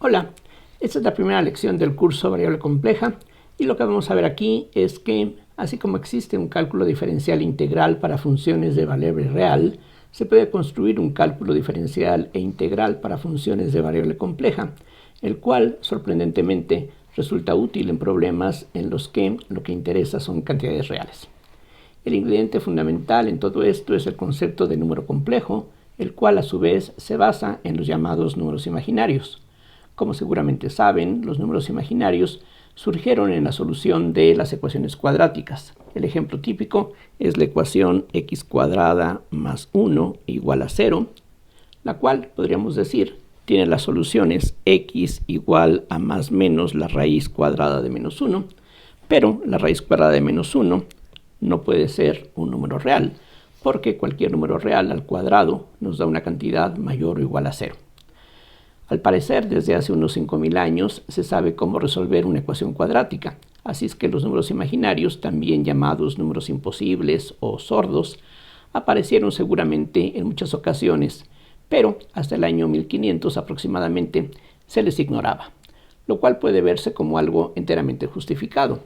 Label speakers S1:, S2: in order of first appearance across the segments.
S1: Hola, esta es la primera lección del curso Variable Compleja y lo que vamos a ver aquí es que, así como existe un cálculo diferencial integral para funciones de variable real, se puede construir un cálculo diferencial e integral para funciones de variable compleja, el cual, sorprendentemente, resulta útil en problemas en los que lo que interesa son cantidades reales. El ingrediente fundamental en todo esto es el concepto de número complejo, el cual a su vez se basa en los llamados números imaginarios. Como seguramente saben, los números imaginarios surgieron en la solución de las ecuaciones cuadráticas. El ejemplo típico es la ecuación x cuadrada más 1 igual a 0, la cual, podríamos decir, tiene las soluciones x igual a más menos la raíz cuadrada de menos 1, pero la raíz cuadrada de menos 1 no puede ser un número real, porque cualquier número real al cuadrado nos da una cantidad mayor o igual a 0. Al parecer, desde hace unos 5.000 años se sabe cómo resolver una ecuación cuadrática, así es que los números imaginarios, también llamados números imposibles o sordos, aparecieron seguramente en muchas ocasiones, pero hasta el año 1500 aproximadamente se les ignoraba, lo cual puede verse como algo enteramente justificado.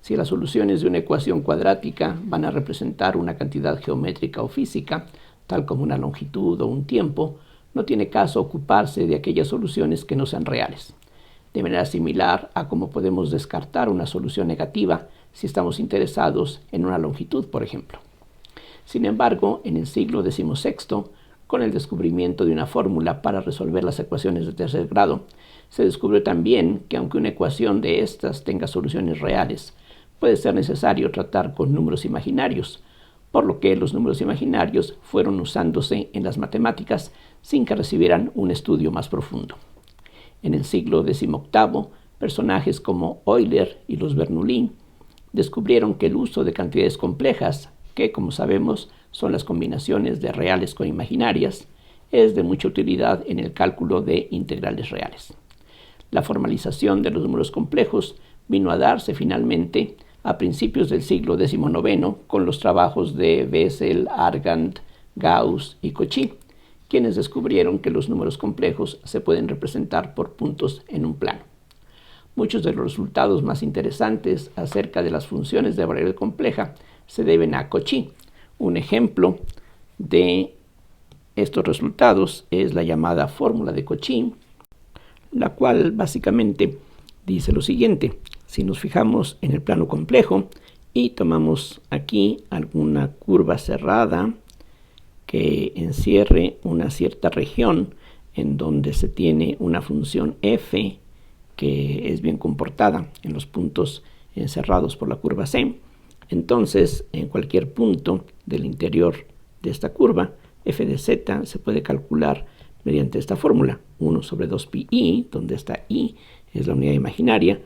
S1: Si las soluciones de una ecuación cuadrática van a representar una cantidad geométrica o física, tal como una longitud o un tiempo, no tiene caso ocuparse de aquellas soluciones que no sean reales. De manera similar a cómo podemos descartar una solución negativa si estamos interesados en una longitud, por ejemplo. Sin embargo, en el siglo XVI, con el descubrimiento de una fórmula para resolver las ecuaciones de tercer grado, se descubrió también que aunque una ecuación de estas tenga soluciones reales, puede ser necesario tratar con números imaginarios, por lo que los números imaginarios fueron usándose en las matemáticas sin que recibieran un estudio más profundo. En el siglo XVIII, personajes como Euler y los Bernoulli descubrieron que el uso de cantidades complejas, que como sabemos son las combinaciones de reales con imaginarias, es de mucha utilidad en el cálculo de integrales reales. La formalización de los números complejos vino a darse finalmente a principios del siglo XIX con los trabajos de Bessel, Argand, Gauss y Cauchy, quienes descubrieron que los números complejos se pueden representar por puntos en un plano. Muchos de los resultados más interesantes acerca de las funciones de variable compleja se deben a Cauchy. Un ejemplo de estos resultados es la llamada fórmula de Cauchy, la cual básicamente dice lo siguiente. Si nos fijamos en el plano complejo y tomamos aquí alguna curva cerrada que encierre una cierta región en donde se tiene una función f que es bien comportada en los puntos encerrados por la curva C, entonces en cualquier punto del interior de esta curva, f de z se puede calcular mediante esta fórmula, 1 sobre 2pi, donde esta i es la unidad imaginaria,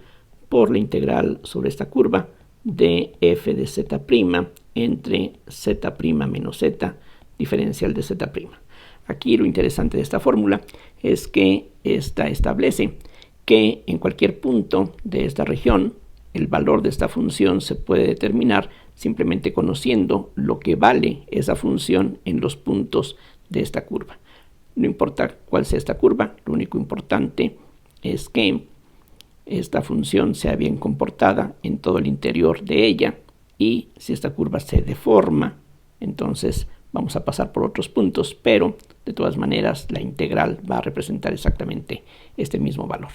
S1: por la integral sobre esta curva de f de z' entre z' menos z, diferencial de z'. Aquí lo interesante de esta fórmula es que esta establece que en cualquier punto de esta región el valor de esta función se puede determinar simplemente conociendo lo que vale esa función en los puntos de esta curva. No importa cuál sea esta curva, lo único importante es que esta función sea bien comportada en todo el interior de ella, y si esta curva se deforma, entonces vamos a pasar por otros puntos, pero de todas maneras la integral va a representar exactamente este mismo valor.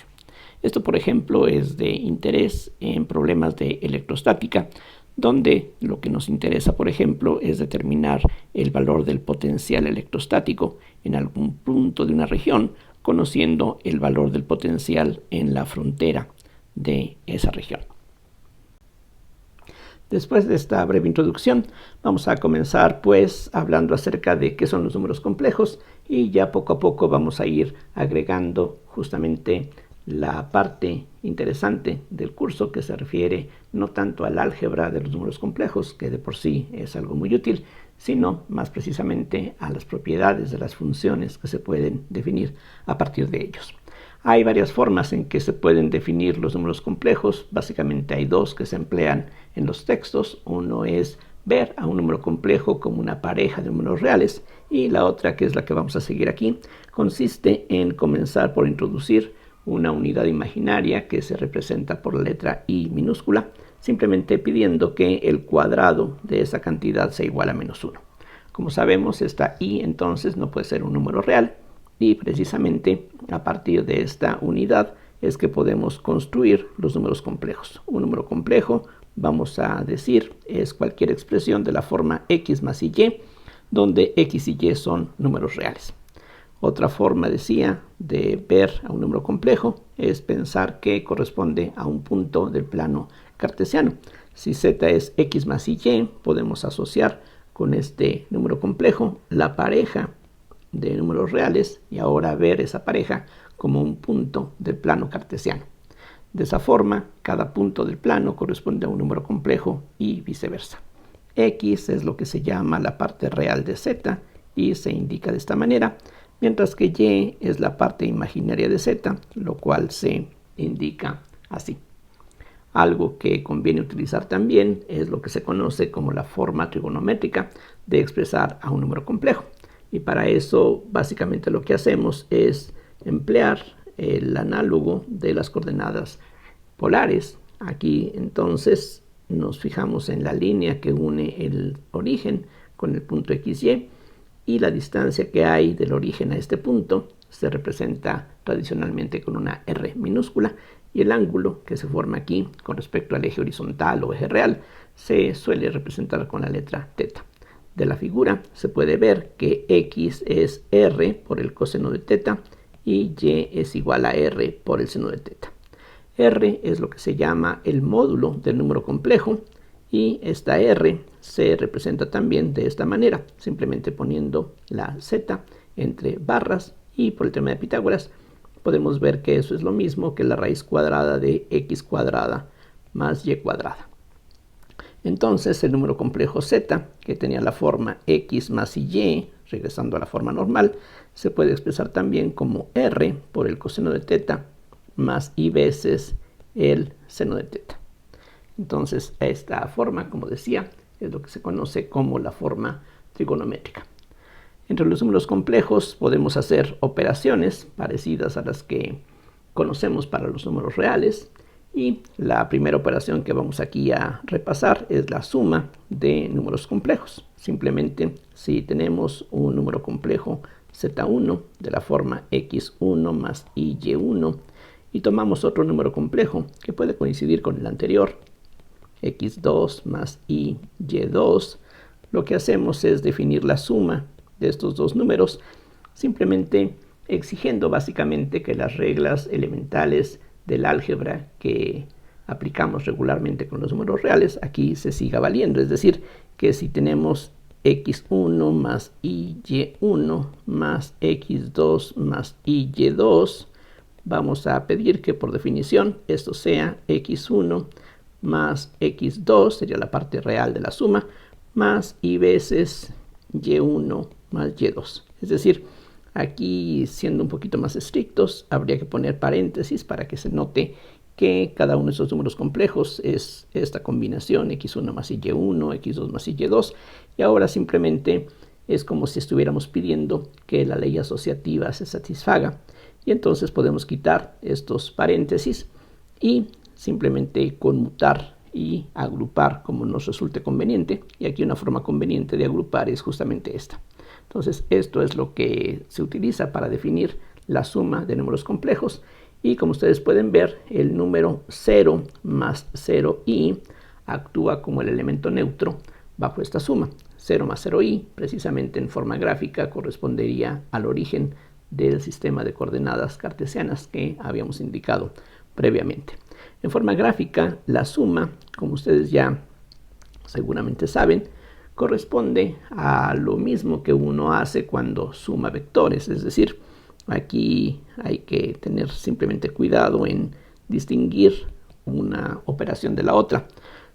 S1: Esto, por ejemplo, es de interés en problemas de electrostática, donde lo que nos interesa, por ejemplo, es determinar el valor del potencial electrostático en algún punto de una región, conociendo el valor del potencial en la frontera de esa región. Después de esta breve introducción, vamos a comenzar pues hablando acerca de qué son los números complejos, y ya poco a poco vamos a ir agregando justamente la parte interesante del curso que se refiere no tanto al álgebra de los números complejos, que de por sí es algo muy útil, sino más precisamente a las propiedades de las funciones que se pueden definir a partir de ellos. Hay varias formas en que se pueden definir los números complejos. Básicamente hay dos que se emplean en los textos. Uno es ver a un número complejo como una pareja de números reales, y la otra, que es la que vamos a seguir aquí, consiste en comenzar por introducir una unidad imaginaria que se representa por la letra I minúscula, simplemente pidiendo que el cuadrado de esa cantidad sea igual a -1. Como sabemos, esta I entonces no puede ser un número real, y precisamente a partir de esta unidad es que podemos construir los números complejos. Un número complejo, vamos a decir, es cualquier expresión de la forma x más y, donde x y y son números reales. Otra forma, decía, de ver a un número complejo es pensar que corresponde a un punto del plano cartesiano. Si z es x más y, podemos asociar con este número complejo la pareja de números reales y ahora ver esa pareja como un punto del plano cartesiano. De esa forma, cada punto del plano corresponde a un número complejo y viceversa. X es lo que se llama la parte real de z y se indica de esta manera, mientras que y es la parte imaginaria de z, lo cual se indica así. Algo que conviene utilizar también es lo que se conoce como la forma trigonométrica de expresar a un número complejo. Y para eso básicamente lo que hacemos es emplear el análogo de las coordenadas polares. Aquí entonces nos fijamos en la línea que une el origen con el punto XY, y la distancia que hay del origen a este punto se representa tradicionalmente con una R minúscula, y el ángulo que se forma aquí con respecto al eje horizontal o eje real se suele representar con la letra θ. De la figura se puede ver que x es r por el coseno de θ y y es igual a r por el seno de θ. R es lo que se llama el módulo del número complejo, y esta r se representa también de esta manera, simplemente poniendo la z entre barras, y por el teorema de Pitágoras podemos ver que eso es lo mismo que la raíz cuadrada de x cuadrada más y cuadrada. Entonces el número complejo z, que tenía la forma x más y, regresando a la forma normal, se puede expresar también como r por el coseno de θ más i veces el seno de θ. Entonces esta forma, como decía, es lo que se conoce como la forma trigonométrica. Entre los números complejos podemos hacer operaciones parecidas a las que conocemos para los números reales, y la primera operación que vamos aquí a repasar es la suma de números complejos. Simplemente, si tenemos un número complejo z1 de la forma x1 más y1 y tomamos otro número complejo que puede coincidir con el anterior, x2 más y2, lo que hacemos es definir la suma de estos dos números, simplemente exigiendo básicamente que las reglas elementales del álgebra que aplicamos regularmente con los números reales aquí se siga valiendo. Es decir, que si tenemos x1 más y1 más x2 más y2, vamos a pedir que por definición esto sea x1 más x2, sería la parte real de la suma, más y veces y1 más y2. Es decir, aquí, siendo un poquito más estrictos, habría que poner paréntesis para que se note que cada uno de esos números complejos es esta combinación x1 más y1, x2 más y2, y ahora simplemente es como si estuviéramos pidiendo que la ley asociativa se satisfaga, y entonces podemos quitar estos paréntesis y simplemente conmutar y agrupar como nos resulte conveniente, y aquí una forma conveniente de agrupar es justamente esta. Entonces esto es lo que se utiliza para definir la suma de números complejos, y como ustedes pueden ver, el número 0 más 0i actúa como el elemento neutro bajo esta suma. 0 más 0i, precisamente en forma gráfica, correspondería al origen del sistema de coordenadas cartesianas que habíamos indicado previamente. En forma gráfica, la suma, como ustedes ya seguramente saben, corresponde a lo mismo que uno hace cuando suma vectores. Es decir, aquí hay que tener simplemente cuidado en distinguir una operación de la otra.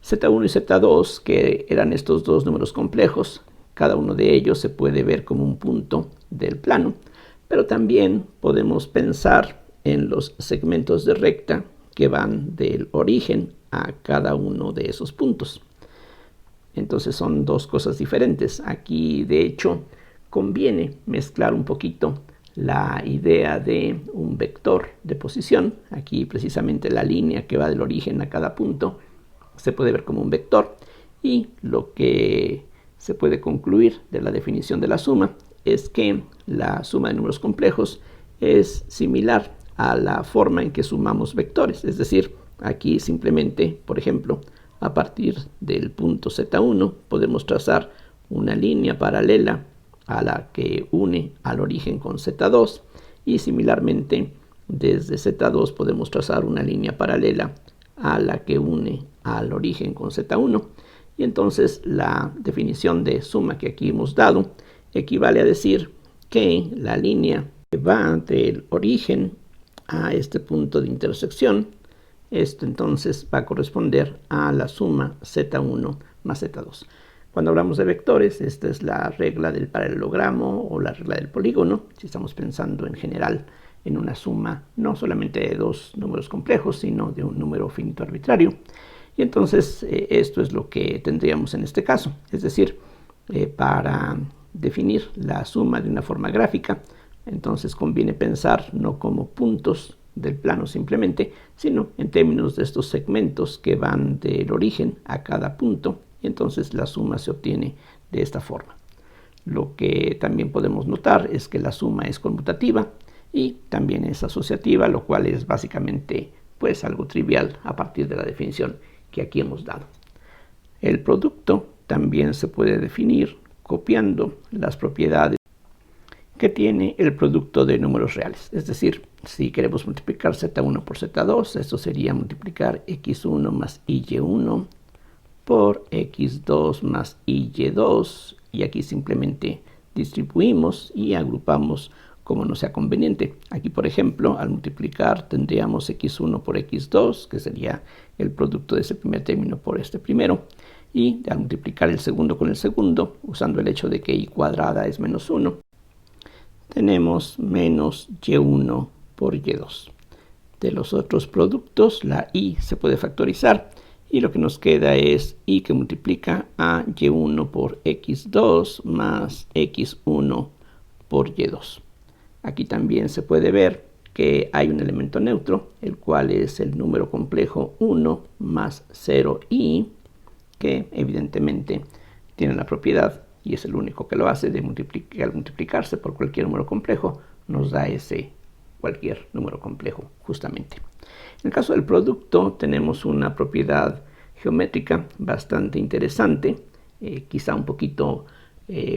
S1: Z1 y Z2, que eran estos dos números complejos, cada uno de ellos se puede ver como un punto del plano, pero también podemos pensar en los segmentos de recta que van del origen a cada uno de esos puntos. Entonces son dos cosas diferentes. Aquí, de hecho, conviene mezclar un poquito la idea de un vector de posición. Aquí precisamente la línea que va del origen a cada punto se puede ver como un vector, y lo que se puede concluir de la definición de la suma es que la suma de números complejos es similar a la forma en que sumamos vectores. Es decir, aquí simplemente, por ejemplo, a partir del punto Z1 podemos trazar una línea paralela a la que une al origen con Z2, y similarmente desde Z2 podemos trazar una línea paralela a la que une al origen con Z1, y entonces la definición de suma que aquí hemos dado equivale a decir que la línea que va del origen a este punto de intersección, esto entonces va a corresponder a la suma Z1 más Z2. Cuando hablamos de vectores, esta es la regla del paralelogramo o la regla del polígono, si estamos pensando en general en una suma no solamente de dos números complejos, sino de un número finito arbitrario. Y entonces esto es lo que tendríamos en este caso. Es decir, para definir la suma de una forma gráfica, entonces conviene pensar no como puntos del plano simplemente, sino en términos de estos segmentos que van del origen a cada punto, y entonces la suma se obtiene de esta forma. Lo que también podemos notar es que la suma es conmutativa y también es asociativa, lo cual es básicamente pues algo trivial a partir de la definición que aquí hemos dado. El producto también se puede definir copiando las propiedades que tiene el producto de números reales. Es decir, si queremos multiplicar Z1 por Z2, esto sería multiplicar X1 más Y1 por X2 más Y2, y aquí simplemente distribuimos y agrupamos como nos sea conveniente. Aquí, por ejemplo, al multiplicar tendríamos X1 por X2, que sería el producto de ese primer término por este primero, y al multiplicar el segundo con el segundo, usando el hecho de que y cuadrada es menos 1, tenemos menos Y1 por Y2. De los otros productos, la y se puede factorizar, y lo que nos queda es y que multiplica a Y1 por X2 más X1 por Y2. Aquí también se puede ver que hay un elemento neutro, el cual es el número complejo 1 más 0i, que evidentemente tiene la propiedad, y es el único que lo hace, de al multiplicarse por cualquier número complejo, nos da ese cualquier número complejo justamente. En el caso del producto tenemos una propiedad geométrica bastante interesante, quizá un poquito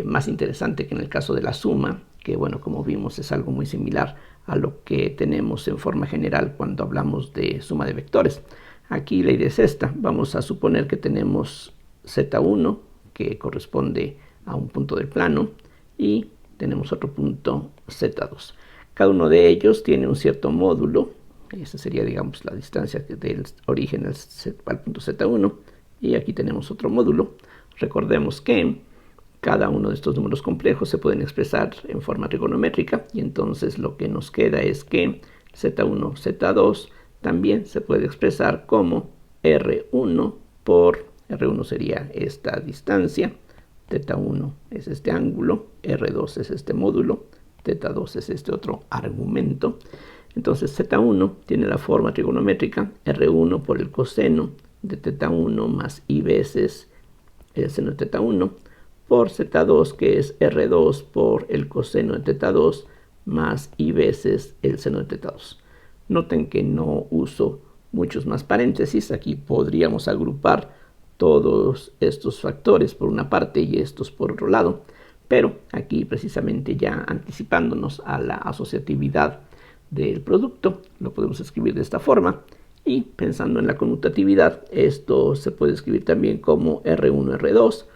S1: más interesante que en el caso de la suma, que bueno, como vimos es algo muy similar a lo que tenemos en forma general cuando hablamos de suma de vectores. Aquí la idea es esta: vamos a suponer que tenemos Z1 que corresponde a un punto del plano y tenemos otro punto Z2. Cada uno de ellos tiene un cierto módulo. Esa sería, digamos, la distancia del origen al punto Z1, y aquí tenemos otro módulo. Recordemos que cada uno de estos números complejos se pueden expresar en forma trigonométrica, y entonces lo que nos queda es que Z1, Z2 también se puede expresar como R1 por R1 sería esta distancia, θ1 es este ángulo, R2 es este módulo, θ2 es este otro argumento. Entonces Z1 tiene la forma trigonométrica R1 por el coseno de θ1 más i veces el seno de θ1 por Z2, que es R2 por el coseno de θ2 más i veces el seno de θ2. Noten que no uso muchos más paréntesis. Aquí podríamos agrupar todos estos factores por una parte y estos por otro lado, pero aquí precisamente ya anticipándonos a la asociatividad del producto, lo podemos escribir de esta forma, y pensando en la conmutatividad, esto se puede escribir también como R1, R2,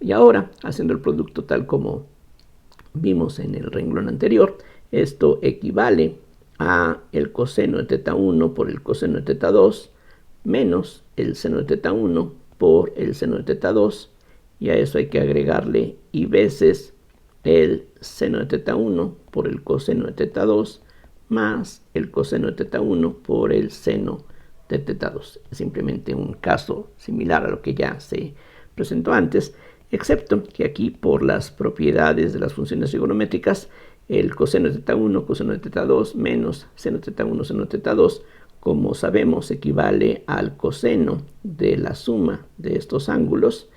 S1: y ahora haciendo el producto tal como vimos en el renglón anterior, esto equivale a el coseno de θ1 por el coseno de θ2 menos el seno de θ1 por el seno de θ2, y a eso hay que agregarle i veces el seno de θ1 por el coseno de θ2 más el coseno de θ1 por el seno de θ2. Es simplemente un caso similar a lo que ya se presentó antes, excepto que aquí por las propiedades de las funciones trigonométricas el coseno de teta 1, coseno de teta 2 menos seno de teta 1, seno de teta 2, como sabemos, equivale al coseno de la suma de estos ángulos,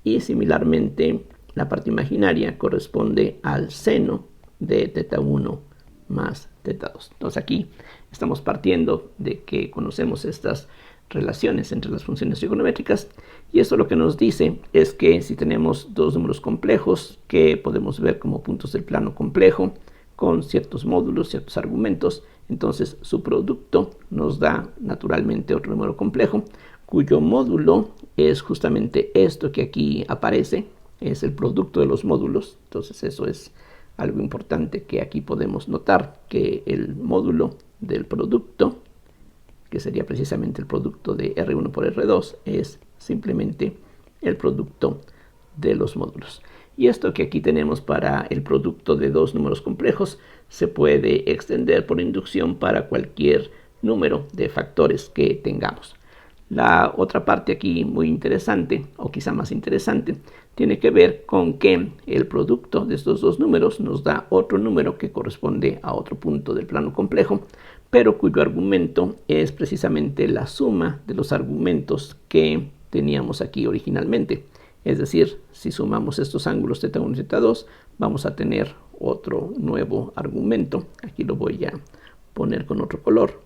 S1: y similarmente la parte imaginaria corresponde al seno de teta 1 más teta 2. Entonces aquí estamos partiendo de que conocemos estas relaciones entre las funciones trigonométricas, y esto lo que nos dice es que si tenemos dos números complejos que podemos ver como puntos del plano complejo con ciertos módulos, ciertos argumentos, entonces su producto nos da naturalmente otro número complejo cuyo módulo es justamente esto que aquí aparece, es el producto de los módulos. Entonces eso es algo importante que aquí podemos notar, que el módulo del producto, que sería precisamente el producto de R1 por R2, es simplemente el producto de los módulos. Y esto que aquí tenemos para el producto de dos números complejos se puede extender por inducción para cualquier número de factores que tengamos. La otra parte aquí muy interesante, o quizá más interesante, tiene que ver con que el producto de estos dos números nos da otro número que corresponde a otro punto del plano complejo, pero cuyo argumento es precisamente la suma de los argumentos que teníamos aquí originalmente. Es decir, si sumamos estos ángulos teta 1 y teta 2, vamos a tener otro nuevo argumento. Aquí lo voy a poner con otro color.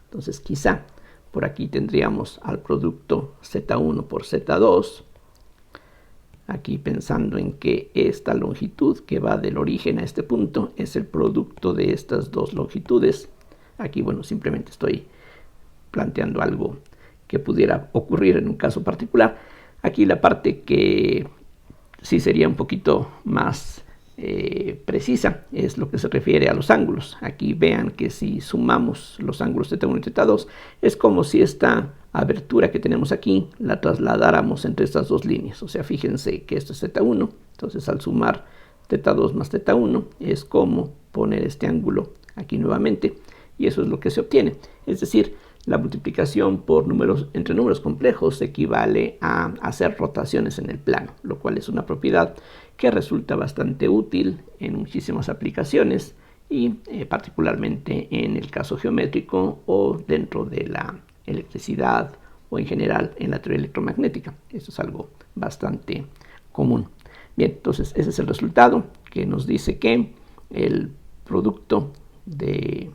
S1: Entonces quizá por aquí tendríamos al producto z1 por z2. Aquí pensando en que esta longitud que va del origen a este punto es el producto de estas dos longitudes. Aquí, bueno, simplemente estoy planteando algo que pudiera ocurrir en un caso particular. Aquí la parte que sí sería un poquito más precisa es lo que se refiere a los ángulos. Aquí vean que si sumamos los ángulos teta 1 y teta 2, es como si esta abertura que tenemos aquí la trasladáramos entre estas dos líneas. O sea, fíjense que esto es teta 1, entonces al sumar teta 2 más teta 1 es como poner este ángulo aquí nuevamente, y eso es lo que se obtiene. Es decir, la multiplicación por entre números complejos equivale a hacer rotaciones en el plano, lo cual es una propiedad que resulta bastante útil en muchísimas aplicaciones, y particularmente en el caso geométrico o dentro de la electricidad o en general en la teoría electromagnética. Eso es algo bastante común. Bien, entonces ese es el resultado que nos dice que el producto de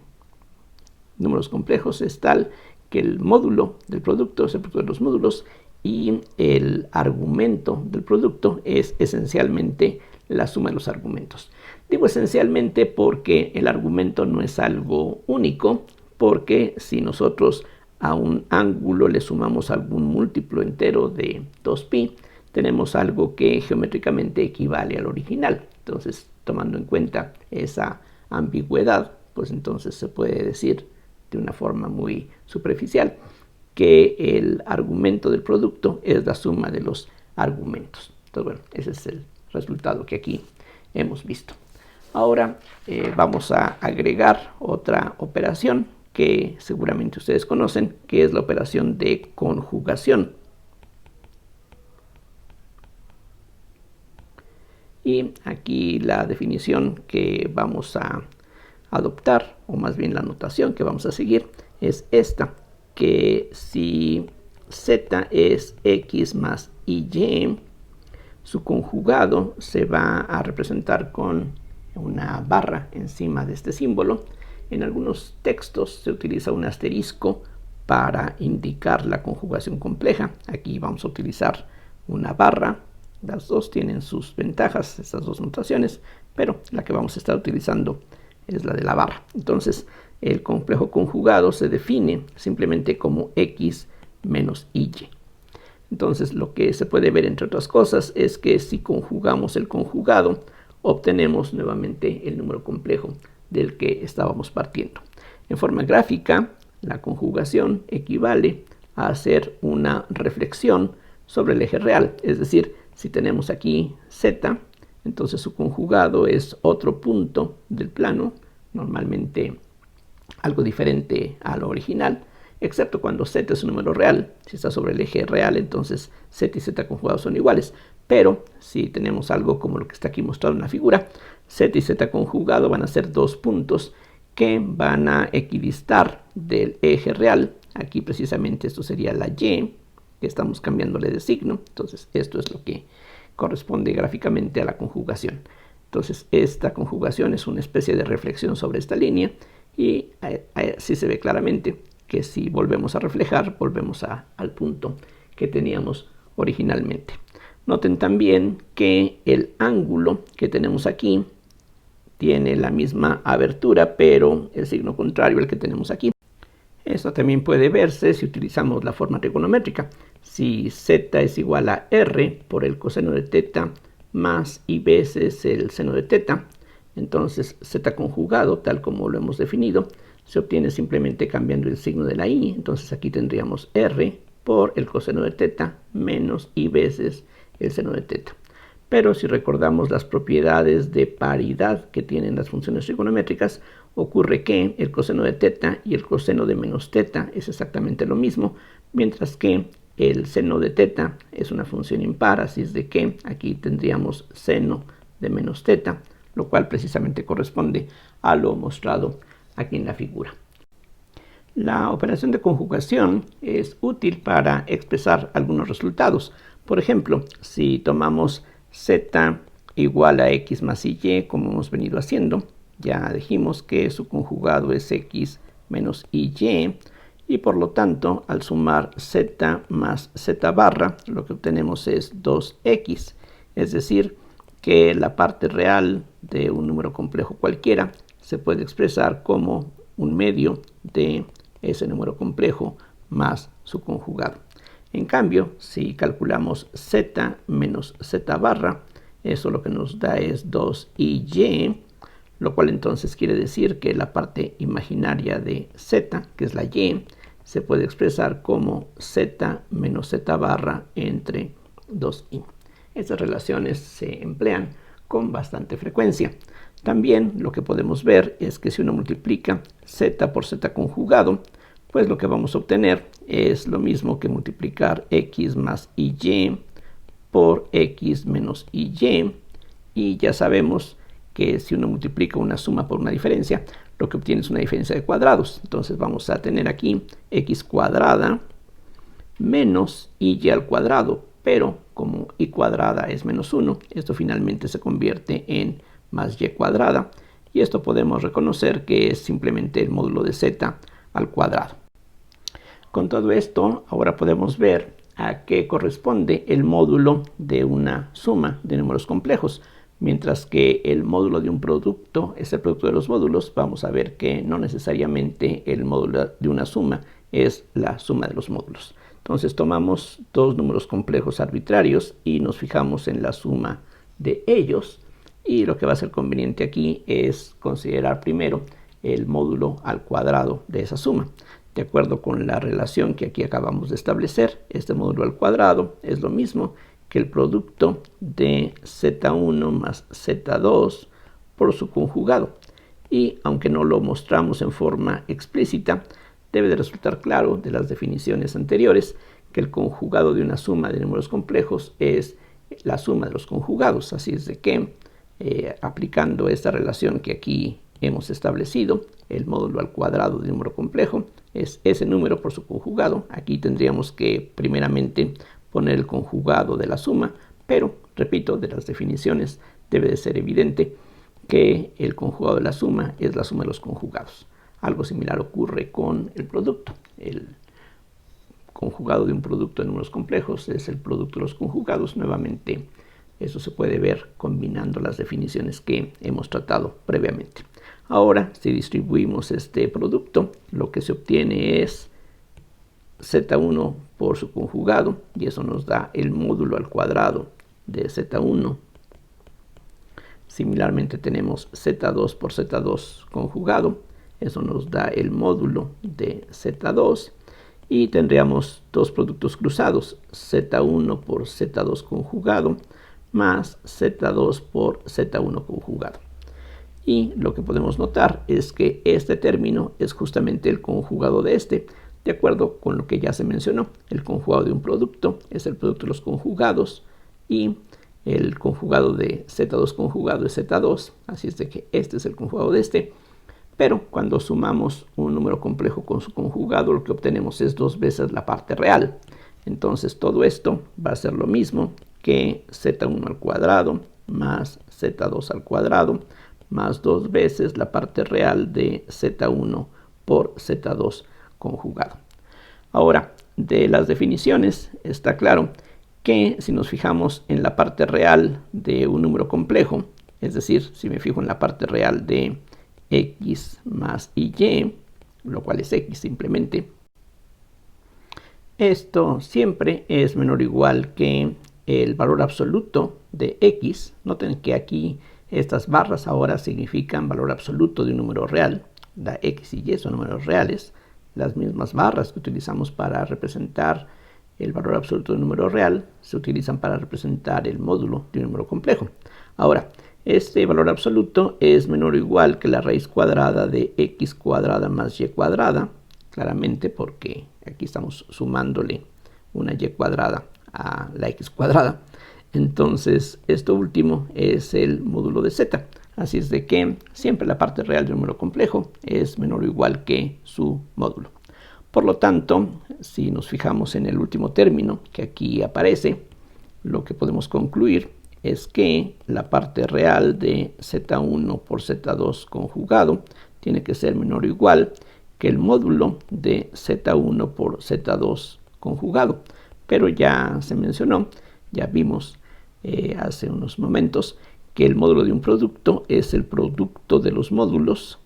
S1: números complejos es tal que el módulo del producto es el producto de los módulos, y el argumento del producto es esencialmente la suma de los argumentos. Digo esencialmente porque el argumento no es algo único, porque si nosotros a un ángulo le sumamos algún múltiplo entero de 2pi, tenemos algo que geométricamente equivale al original. Entonces, tomando en cuenta esa ambigüedad, pues entonces se puede decir de una forma muy superficial que el argumento del producto es la suma de los argumentos. Entonces, bueno, ese es el resultado que aquí hemos visto. Ahora vamos a agregar otra operación que seguramente ustedes conocen, que es la operación de conjugación. Y aquí la definición que vamos a adoptar, o más bien la notación que vamos a seguir, es esta, que si z es x más y, su conjugado se va a representar con una barra encima de este símbolo. En algunos textos se utiliza un asterisco para indicar la conjugación compleja. Aquí vamos a utilizar una barra. Las dos tienen sus ventajas, estas dos notaciones, pero la que vamos a estar utilizando es la de la barra. Entonces, el complejo conjugado se define simplemente como x menos y. Entonces, lo que se puede ver, entre otras cosas, es que si conjugamos el conjugado, obtenemos nuevamente el número complejo del que estábamos partiendo. En forma gráfica, la conjugación equivale a hacer una reflexión sobre el eje real. Es decir, si tenemos aquí z, entonces su conjugado es otro punto del plano, normalmente algo diferente a lo original, excepto cuando z es un número real. Si está sobre el eje real, entonces z y z conjugados son iguales. Pero si tenemos algo como lo que está aquí mostrado en la figura, z y z conjugado van a ser dos puntos que van a equidistar del eje real. Aquí precisamente esto sería la y, que estamos cambiándole de signo. Entonces esto es lo que corresponde gráficamente a la conjugación. Entonces esta conjugación es una especie de reflexión sobre esta línea y así se ve claramente que si volvemos a reflejar, volvemos al punto que teníamos originalmente. Noten también que el ángulo que tenemos aquí tiene la misma abertura, pero el signo contrario al que tenemos aquí. Esto también puede verse si utilizamos la forma trigonométrica. Si z es igual a r por el coseno de teta más i veces el seno de teta, entonces z conjugado, tal como lo hemos definido, se obtiene simplemente cambiando el signo de la i. Entonces aquí tendríamos r por el coseno de teta menos i veces el seno de teta. Pero si recordamos las propiedades de paridad que tienen las funciones trigonométricas, ocurre que el coseno de teta y el coseno de menos teta es exactamente lo mismo, mientras que el seno de teta es una función impar, así es de que aquí tendríamos seno de menos teta, lo cual precisamente corresponde a lo mostrado aquí en la figura. La operación de conjugación es útil para expresar algunos resultados. Por ejemplo, si tomamos z igual a x más y, como hemos venido haciendo, ya dijimos que su conjugado es x menos y, y por lo tanto, al sumar z más z barra, lo que obtenemos es 2x, es decir, que la parte real de un número complejo cualquiera se puede expresar como un medio de ese número complejo más su conjugado. En cambio, si calculamos z menos z barra, eso lo que nos da es 2y, lo cual entonces quiere decir que la parte imaginaria de z, que es la y, se puede expresar como z menos z barra entre 2y. Estas relaciones se emplean con bastante frecuencia. También lo que podemos ver es que si uno multiplica z por z conjugado, pues lo que vamos a obtener es lo mismo que multiplicar x más y por x menos y. Y ya sabemos que si uno multiplica una suma por una diferencia, lo que obtiene es una diferencia de cuadrados. Entonces vamos a tener aquí x cuadrada menos y al cuadrado, pero como y cuadrada es menos 1, esto finalmente se convierte en más y cuadrada, y esto podemos reconocer que es simplemente el módulo de z al cuadrado. Con todo esto, ahora podemos ver a qué corresponde el módulo de una suma de números complejos. Mientras que el módulo de un producto es el producto de los módulos, vamos a ver que no necesariamente el módulo de una suma es la suma de los módulos. Entonces tomamos dos números complejos arbitrarios y nos fijamos en la suma de ellos. Y lo que va a ser conveniente aquí es considerar primero el módulo al cuadrado de esa suma. De acuerdo con la relación que aquí acabamos de establecer, este módulo al cuadrado es lo mismo que el producto de z1 más z2 por su conjugado. Y aunque no lo mostramos en forma explícita, debe de resultar claro de las definiciones anteriores que el conjugado de una suma de números complejos es la suma de los conjugados. Así es de que, aplicando esta relación que aquí hemos establecido, el módulo al cuadrado de un número complejo es ese número por su conjugado. Aquí tendríamos que primeramente poner el conjugado de la suma, pero, repito, de las definiciones debe de ser evidente que el conjugado de la suma es la suma de los conjugados. Algo similar ocurre con el producto. El conjugado de un producto de números complejos es el producto de los conjugados. Nuevamente, eso se puede ver combinando las definiciones que hemos tratado previamente. Ahora, si distribuimos este producto, lo que se obtiene es z1 por su conjugado, y eso nos da el módulo al cuadrado de z1. Similarmente tenemos z2 por z2 conjugado, eso nos da el módulo de z2, y tendríamos dos productos cruzados, z1 por z2 conjugado más z2 por z1 conjugado. Y lo que podemos notar es que este término es justamente el conjugado de este, de acuerdo con lo que ya se mencionó. El conjugado de un producto es el producto de los conjugados y el conjugado de z2 conjugado es z2, así es de que este es el conjugado de este. Pero cuando sumamos un número complejo con su conjugado, lo que obtenemos es 2 veces la parte real. Entonces todo esto va a ser lo mismo que z1 al cuadrado más z2 al cuadrado más 2 veces la parte real de z1 por z2 conjugado. Ahora, de las definiciones está claro que si nos fijamos en la parte real de un número complejo, es decir, si me fijo en la parte real de x más y, lo cual es x simplemente, esto siempre es menor o igual que el valor absoluto de x. Noten que aquí estas barras ahora significan valor absoluto de un número real. La x y y son números reales. Las mismas barras que utilizamos para representar el valor absoluto de un número real se utilizan para representar el módulo de un número complejo. Ahora, este valor absoluto es menor o igual que la raíz cuadrada de x cuadrada más y cuadrada, claramente porque aquí estamos sumándole una y cuadrada a la x cuadrada. Entonces, esto último es el módulo de z. Así es de que siempre la parte real de un número complejo es menor o igual que su módulo. Por lo tanto, si nos fijamos en el último término que aquí aparece, lo que podemos concluir es que la parte real de z1 por z2 conjugado tiene que ser menor o igual que el módulo de z1 por z2 conjugado. Pero ya se mencionó, ya vimos hace unos momentos, que el módulo de un producto es el producto de los módulos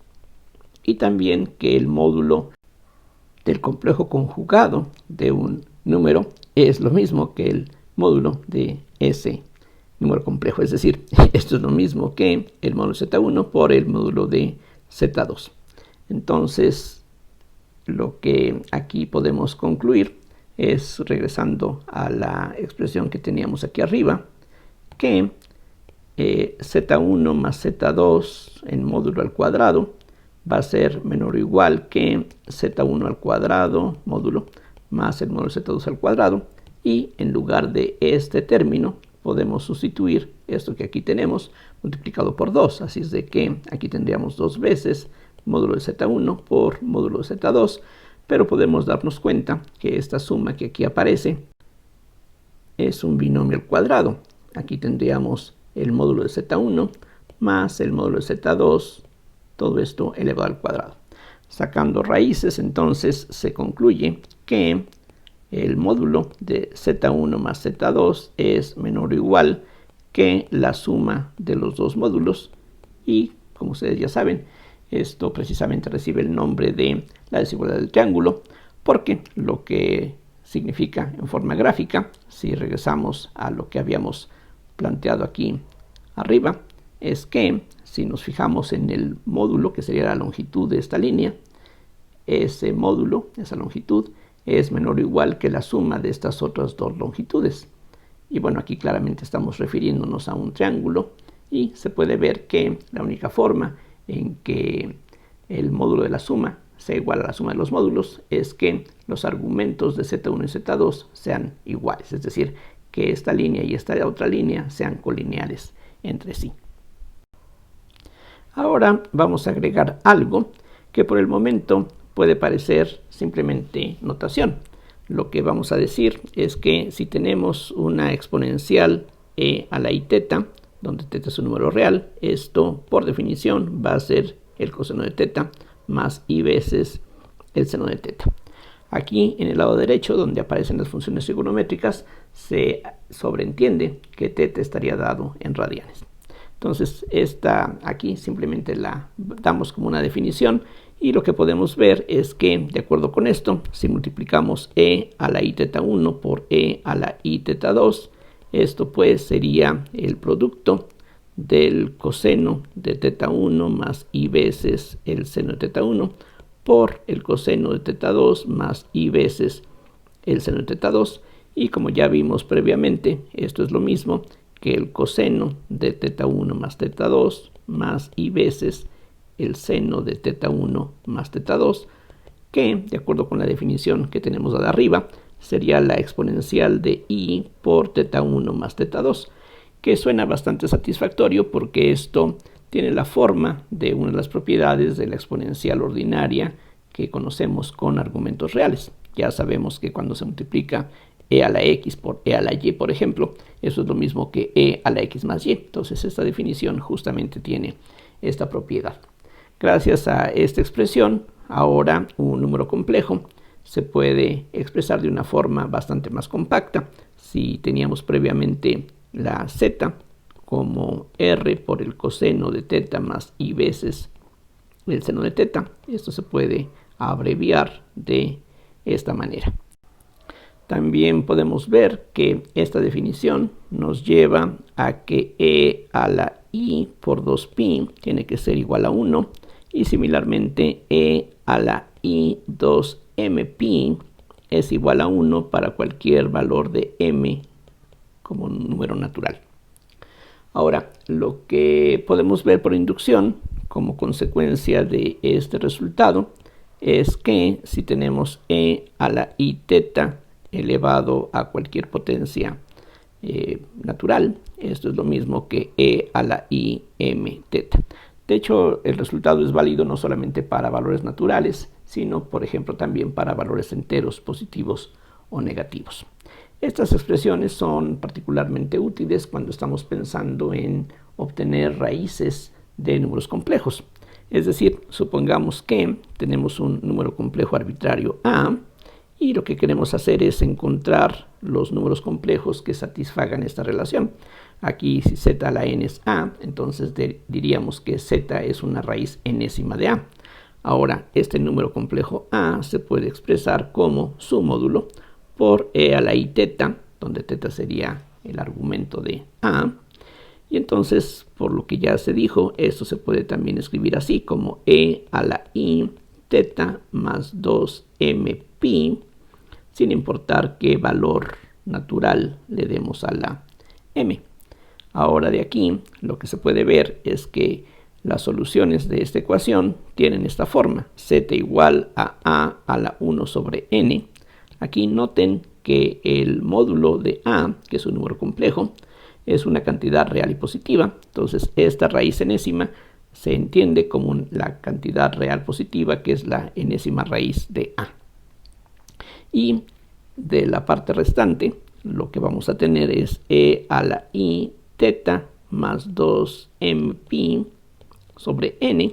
S1: y también que el módulo del complejo conjugado de un número es lo mismo que el módulo de ese número complejo. Es decir, esto es lo mismo que el módulo z1 por el módulo de z2. Entonces, lo que aquí podemos concluir es, regresando a la expresión que teníamos aquí arriba, que z1 más z2 en módulo al cuadrado va a ser menor o igual que z1 al cuadrado módulo más el módulo z2 al cuadrado, y en lugar de este término podemos sustituir esto que aquí tenemos multiplicado por 2, así es de que aquí tendríamos 2 veces módulo de z1 por módulo de z2, pero podemos darnos cuenta que esta suma que aquí aparece es un binomio al cuadrado. Aquí tendríamos el módulo de z1 más el módulo de z2, todo esto elevado al cuadrado. Sacando raíces, entonces se concluye que el módulo de z1 más z2 es menor o igual que la suma de los dos módulos, y como ustedes ya saben, esto precisamente recibe el nombre de la desigualdad del triángulo, porque lo que significa en forma gráfica, si regresamos a lo que habíamos planteado aquí arriba, es que si nos fijamos en el módulo, que sería la longitud de esta línea, ese módulo, esa longitud, es menor o igual que la suma de estas otras dos longitudes. Y bueno, aquí claramente estamos refiriéndonos a un triángulo, y se puede ver que la única forma en que el módulo de la suma sea igual a la suma de los módulos es que los argumentos de z1 y z2 sean iguales, es decir, que esta línea y esta otra línea sean colineales entre sí. Ahora vamos a agregar algo que por el momento puede parecer simplemente notación. Lo que vamos a decir es que si tenemos una exponencial e a la i teta, donde teta es un número real, esto por definición va a ser el coseno de teta más i veces el seno de teta. Aquí en el lado derecho, donde aparecen las funciones trigonométricas, se sobreentiende que teta estaría dado en radianes. Entonces, esta aquí simplemente la damos como una definición, y lo que podemos ver es que, de acuerdo con esto, si multiplicamos e a la i teta 1 por e a la i teta 2, esto pues sería el producto del coseno de teta 1 más i veces el seno de teta 1 por el coseno de teta 2 más i veces el seno de teta 2. Y como ya vimos previamente, esto es lo mismo que el coseno de teta 1 más teta 2 más i veces el seno de teta 1 más teta 2, que, de acuerdo con la definición que tenemos de arriba, sería la exponencial de i por teta 1 más teta 2. que suena bastante satisfactorio porque esto tiene la forma de una de las propiedades de la exponencial ordinaria que conocemos con argumentos reales. Ya sabemos que cuando se multiplica e a la x por e a la y, por ejemplo, eso es lo mismo que e a la x más y. Entonces esta definición justamente tiene esta propiedad. Gracias a esta expresión, ahora un número complejo se puede expresar de una forma bastante más compacta. Si teníamos previamente la z como r por el coseno de teta más i veces el seno de teta, esto se puede abreviar de esta manera. También podemos ver que esta definición nos lleva a que e a la i por 2pi tiene que ser igual a 1 y similarmente e a la i 2mpi es igual a 1 para cualquier valor de m como un número natural. Ahora, lo que podemos ver por inducción como consecuencia de este resultado es que si tenemos e a la i teta elevado a cualquier potencia natural, esto es lo mismo que e a la i m teta. De hecho, el resultado es válido no solamente para valores naturales, sino, por ejemplo, también para valores enteros positivos o negativos. Estas expresiones son particularmente útiles cuando estamos pensando en obtener raíces de números complejos. Es decir, supongamos que tenemos un número complejo arbitrario a y lo que queremos hacer es encontrar los números complejos que satisfagan esta relación. Aquí si z a la n es a, entonces diríamos que z es una raíz enésima de a. Ahora, este número complejo a se puede expresar como su módulo por e a la i teta, donde teta sería el argumento de a. Y entonces, por lo que ya se dijo, esto se puede también escribir así como e a la i teta más 2m pi, sin importar qué valor natural le demos a la m. Ahora de aquí, lo que se puede ver es que las soluciones de esta ecuación tienen esta forma, z igual a la 1 sobre n. Aquí noten que el módulo de a, que es un número complejo, es una cantidad real y positiva. Entonces esta raíz enésima se entiende como la cantidad real positiva, que es la enésima raíz de a. Y de la parte restante, lo que vamos a tener es e a la i teta más 2m pi sobre n.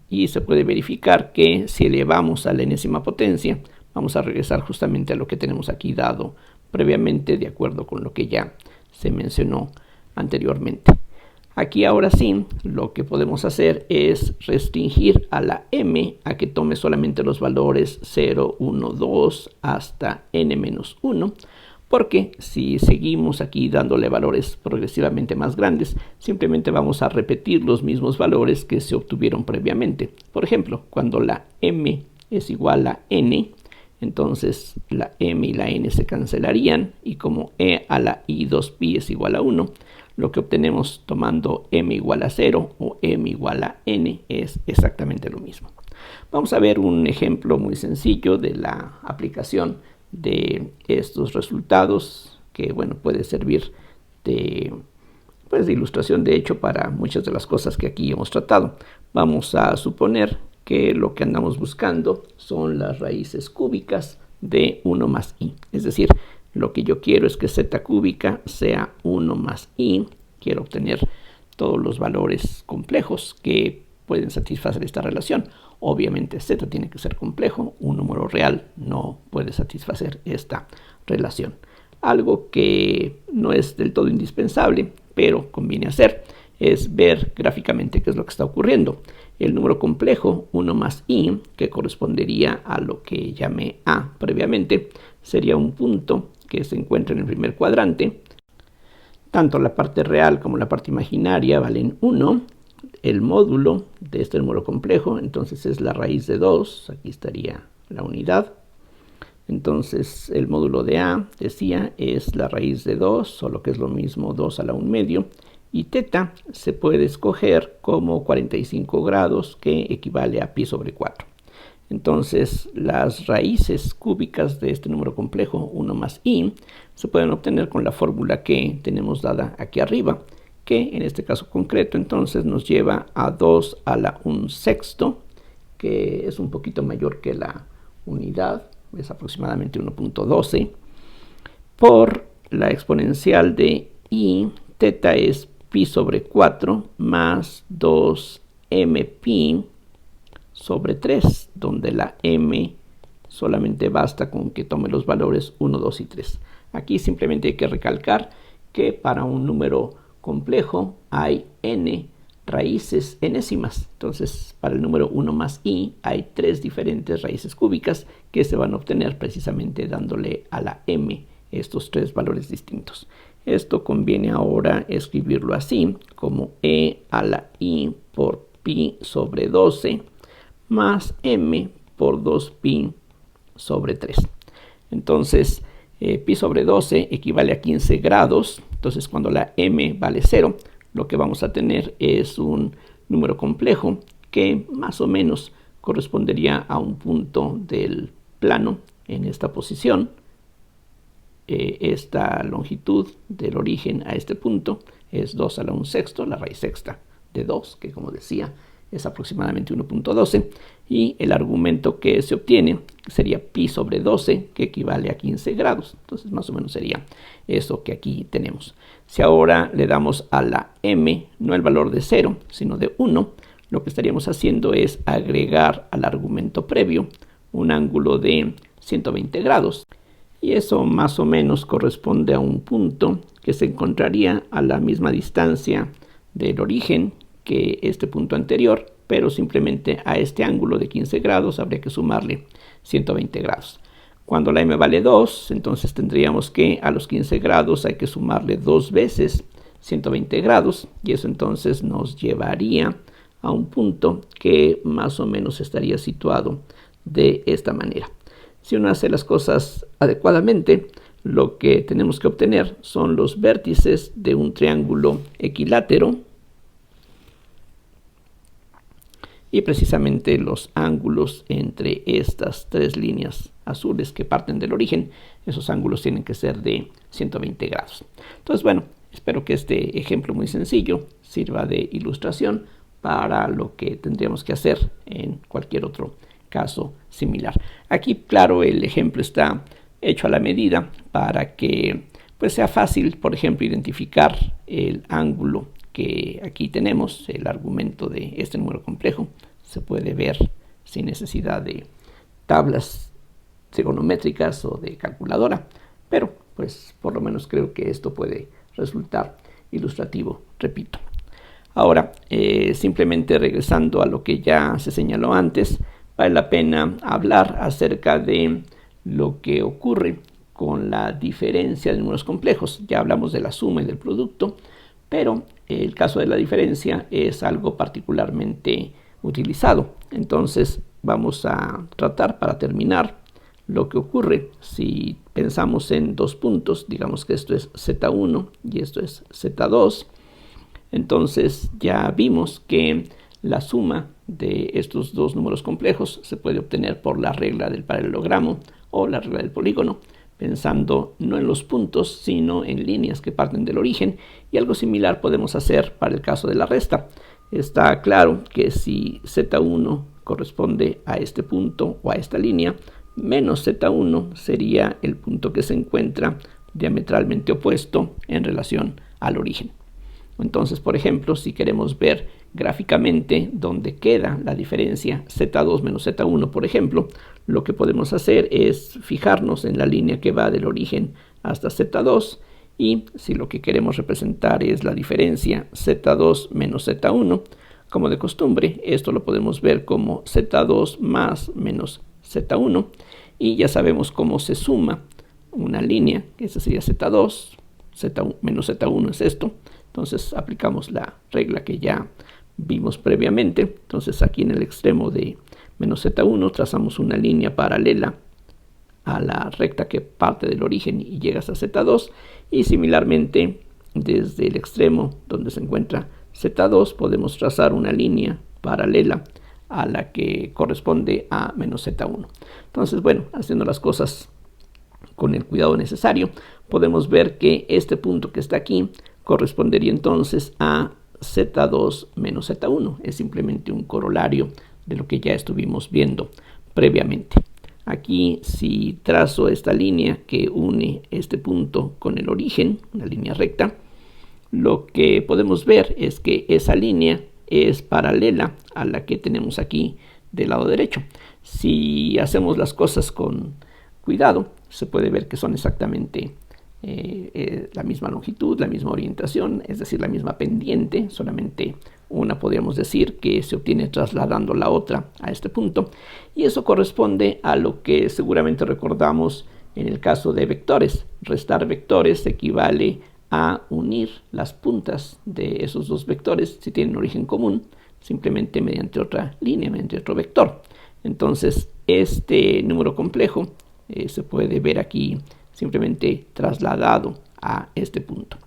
S1: Y se puede verificar que si elevamos a la enésima potencia, vamos a regresar justamente a lo que tenemos aquí dado previamente, de acuerdo con lo que ya se mencionó anteriormente. Aquí ahora sí, lo que podemos hacer es restringir a la m a que tome solamente los valores 0, 1, 2 hasta n-1, porque si seguimos aquí dándole valores progresivamente más grandes, simplemente vamos a repetir los mismos valores que se obtuvieron previamente. Por ejemplo, cuando la m es igual a n, entonces la m y la n se cancelarían, y como e a la i 2pi es igual a 1, lo que obtenemos tomando m igual a 0 o m igual a n es exactamente lo mismo. Vamos a ver un ejemplo muy sencillo de la aplicación de estos resultados, que bueno, puede servir de ilustración de hecho para muchas de las cosas que aquí hemos tratado. Vamos a suponer que lo que andamos buscando son las raíces cúbicas de 1 más i. Es decir, lo que yo quiero es que z cúbica sea 1 más i. Quiero obtener todos los valores complejos que pueden satisfacer esta relación. Obviamente z tiene que ser complejo. Un número real no puede satisfacer esta relación. Algo que no es del todo indispensable, pero conviene hacer, es ver gráficamente qué es lo que está ocurriendo. El número complejo 1 más i, que correspondería a lo que llamé a previamente, sería un punto que se encuentra en el primer cuadrante. Tanto la parte real como la parte imaginaria valen 1. El módulo de este número complejo, entonces, es la raíz de 2. Aquí estaría la unidad. Entonces, el módulo de a, decía, es la raíz de 2, solo que es lo mismo 2 a la 1 medio. Y teta se puede escoger como 45 grados, que equivale a pi sobre 4. Entonces las raíces cúbicas de este número complejo 1 más i se pueden obtener con la fórmula que tenemos dada aquí arriba, que en este caso concreto entonces nos lleva a 2 a la 1/6, que es un poquito mayor que la unidad, es aproximadamente 1.12, por la exponencial de i, teta es pi sobre 4 más 2m pi sobre 3, donde la m solamente basta con que tome los valores 1, 2 y 3. Aquí simplemente hay que recalcar que para un número complejo hay n raíces enésimas. Entonces, para el número 1 más i hay 3 diferentes raíces cúbicas que se van a obtener precisamente dándole a la m estos 3 valores distintos. Esto conviene ahora escribirlo así, como e a la i por pi sobre 12 más m por 2pi sobre 3. Entonces, pi sobre 12 equivale a 15 grados. Entonces, cuando la m vale 0, lo que vamos a tener es un número complejo que más o menos correspondería a un punto del plano en esta posición. Esta longitud del origen a este punto es 2 a la 1/6, la raíz sexta de 2, que como decía es aproximadamente 1.12, y el argumento que se obtiene sería pi sobre 12, que equivale a 15 grados. Entonces más o menos sería eso que aquí tenemos. Si ahora le damos a la m no el valor de 0, sino de 1, lo que estaríamos haciendo es agregar al argumento previo un ángulo de 120 grados. Y eso más o menos corresponde a un punto que se encontraría a la misma distancia del origen que este punto anterior, pero simplemente a este ángulo de 15 grados habría que sumarle 120 grados. Cuando la m vale 2, entonces tendríamos que a los 15 grados hay que sumarle 2 veces 120 grados, y eso entonces nos llevaría a un punto que más o menos estaría situado de esta manera. Si uno hace las cosas adecuadamente, lo que tenemos que obtener son los vértices de un triángulo equilátero y precisamente los ángulos entre estas 3 líneas azules que parten del origen. Esos ángulos tienen que ser de 120 grados. Entonces, bueno, espero que este ejemplo muy sencillo sirva de ilustración para lo que tendríamos que hacer en cualquier otro caso similar. Aquí, claro, el ejemplo está hecho a la medida para que pues sea fácil, por ejemplo, identificar el ángulo que aquí tenemos. El argumento de este número complejo se puede ver sin necesidad de tablas trigonométricas o de calculadora, pero pues por lo menos creo que esto puede resultar ilustrativo, repito. Ahora, simplemente regresando a lo que ya se señaló antes, vale la pena hablar acerca de lo que ocurre con la diferencia de números complejos. Ya hablamos de la suma y del producto, pero el caso de la diferencia es algo particularmente utilizado. Entonces vamos a tratar, para terminar, lo que ocurre si pensamos en 2 puntos. Digamos que esto es Z1 y esto es Z2. Entonces ya vimos que la suma de estos 2 números complejos se puede obtener por la regla del paralelogramo o la regla del polígono, pensando no en los puntos, sino en líneas que parten del origen, y algo similar podemos hacer para el caso de la resta. Está claro que si Z1 corresponde a este punto o a esta línea, menos Z1 sería el punto que se encuentra diametralmente opuesto en relación al origen. Entonces, por ejemplo, si queremos ver gráficamente dónde queda la diferencia Z2 menos Z1, por ejemplo, lo que podemos hacer es fijarnos en la línea que va del origen hasta Z2, y si lo que queremos representar es la diferencia Z2 menos Z1, como de costumbre, esto lo podemos ver como Z2 más menos Z1, y ya sabemos cómo se suma una línea, que esta sería Z2, Z1 menos Z1 es esto. Entonces aplicamos la regla que ya vimos previamente. Entonces aquí en el extremo de menos Z1 trazamos una línea paralela a la recta que parte del origen y llega hasta Z2, y similarmente desde el extremo donde se encuentra Z2 podemos trazar una línea paralela a la que corresponde a menos z1. Entonces, bueno, haciendo las cosas con el cuidado necesario, podemos ver que este punto que está aquí correspondería entonces a z2 menos z1. Es simplemente un corolario de lo que ya estuvimos viendo previamente. Aquí, si trazo esta línea que une este punto con el origen, una línea recta, lo que podemos ver es que esa línea es paralela a la que tenemos aquí del lado derecho. Si hacemos las cosas con cuidado, se puede ver que son exactamente la misma longitud, la misma orientación, es decir, la misma pendiente, solamente una podríamos decir que se obtiene trasladando la otra a este punto, y eso corresponde a lo que seguramente recordamos en el caso de vectores. Restar vectores equivale a unir las puntas de esos dos vectores si tienen origen común, simplemente mediante otra línea, mediante otro vector. Entonces, este número complejo se puede ver aquí simplemente trasladado a este punto.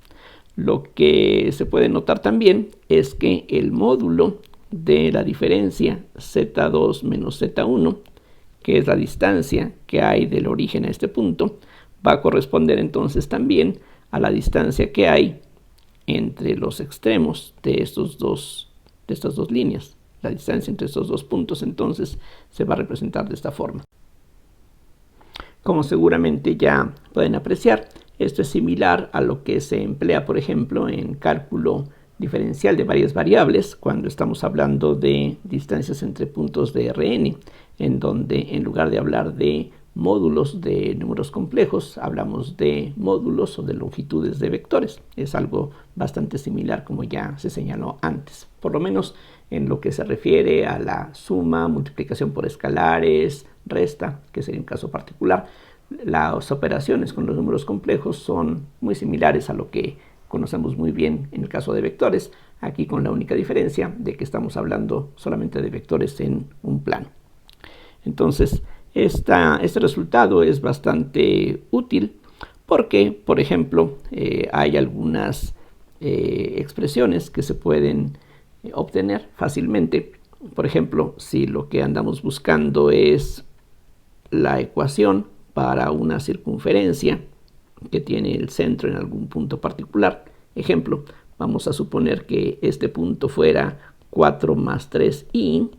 S1: Lo que se puede notar también es que el módulo de la diferencia z2 menos z1, que es la distancia que hay del origen a este punto, va a corresponder entonces también a la distancia que hay entre los extremos de estas dos líneas. La distancia entre estos dos puntos entonces se va a representar de esta forma. Como seguramente ya pueden apreciar, esto es similar a lo que se emplea, por ejemplo, en cálculo diferencial de varias variables, cuando estamos hablando de distancias entre puntos de Rn, en donde en lugar de hablar de módulos de números complejos, hablamos de módulos o de longitudes de vectores. Es algo bastante similar, como ya se señaló antes, por lo menos en lo que se refiere a la suma, multiplicación por escalares, resta, que sería un caso particular. Las operaciones con los números complejos son muy similares a lo que conocemos muy bien en el caso de vectores, aquí con la única diferencia de que estamos hablando solamente de vectores en un plano. Entonces, este resultado es bastante útil porque, por ejemplo, hay algunas expresiones que se pueden obtener fácilmente. Por ejemplo, si lo que andamos buscando es la ecuación para una circunferencia que tiene el centro en algún punto particular. Ejemplo, vamos a suponer que este punto fuera 4 más 3i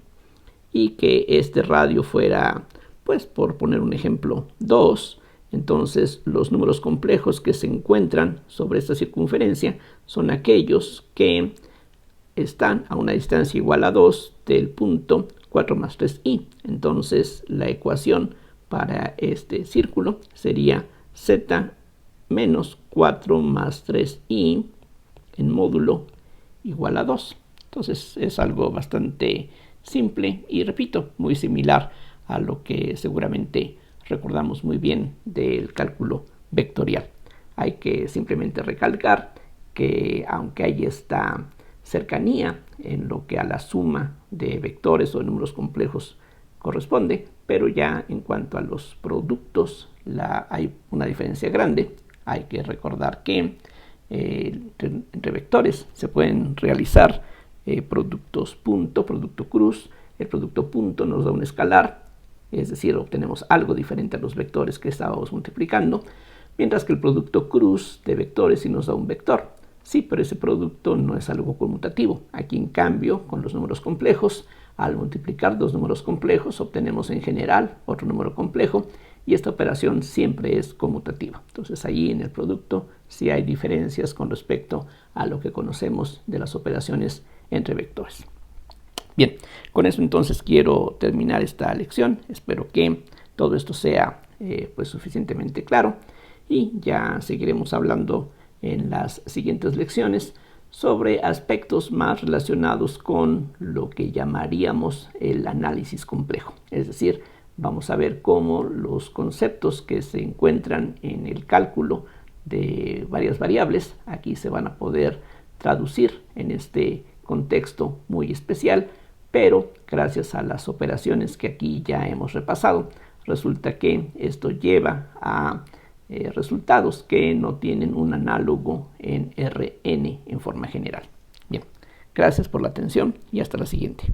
S1: y que este radio fuera, pues por poner un ejemplo, 2. Entonces los números complejos que se encuentran sobre esta circunferencia son aquellos que están a una distancia igual a 2 del punto 4 más 3i. Entonces la ecuación para este círculo sería z menos 4 más 3i en módulo igual a 2. Entonces es algo bastante simple y, repito, muy similar a lo que seguramente recordamos muy bien del cálculo vectorial. Hay que simplemente recalcar que aunque hay esta cercanía en lo que a la suma de vectores o de números complejos corresponde, pero ya en cuanto a los productos hay una diferencia grande. Hay que recordar que entre vectores se pueden realizar productos punto, producto cruz. El producto punto nos da un escalar, es decir, obtenemos algo diferente a los vectores que estábamos multiplicando, mientras que el producto cruz de vectores sí nos da un vector. Sí, pero ese producto no es algo conmutativo. Aquí, en cambio, con los números complejos, al multiplicar dos números complejos, obtenemos en general otro número complejo, y esta operación siempre es conmutativa. Entonces, ahí en el producto sí hay diferencias con respecto a lo que conocemos de las operaciones entre vectores. Bien, con eso entonces quiero terminar esta lección. Espero que todo esto sea pues suficientemente claro, y ya seguiremos hablando en las siguientes lecciones sobre aspectos más relacionados con lo que llamaríamos el análisis complejo. Es decir, vamos a ver cómo los conceptos que se encuentran en el cálculo de varias variables aquí se van a poder traducir en este contexto muy especial, pero gracias a las operaciones que aquí ya hemos repasado, resulta que esto lleva a resultados que no tienen un análogo en Rn en forma general. Bien, gracias por la atención y hasta la siguiente.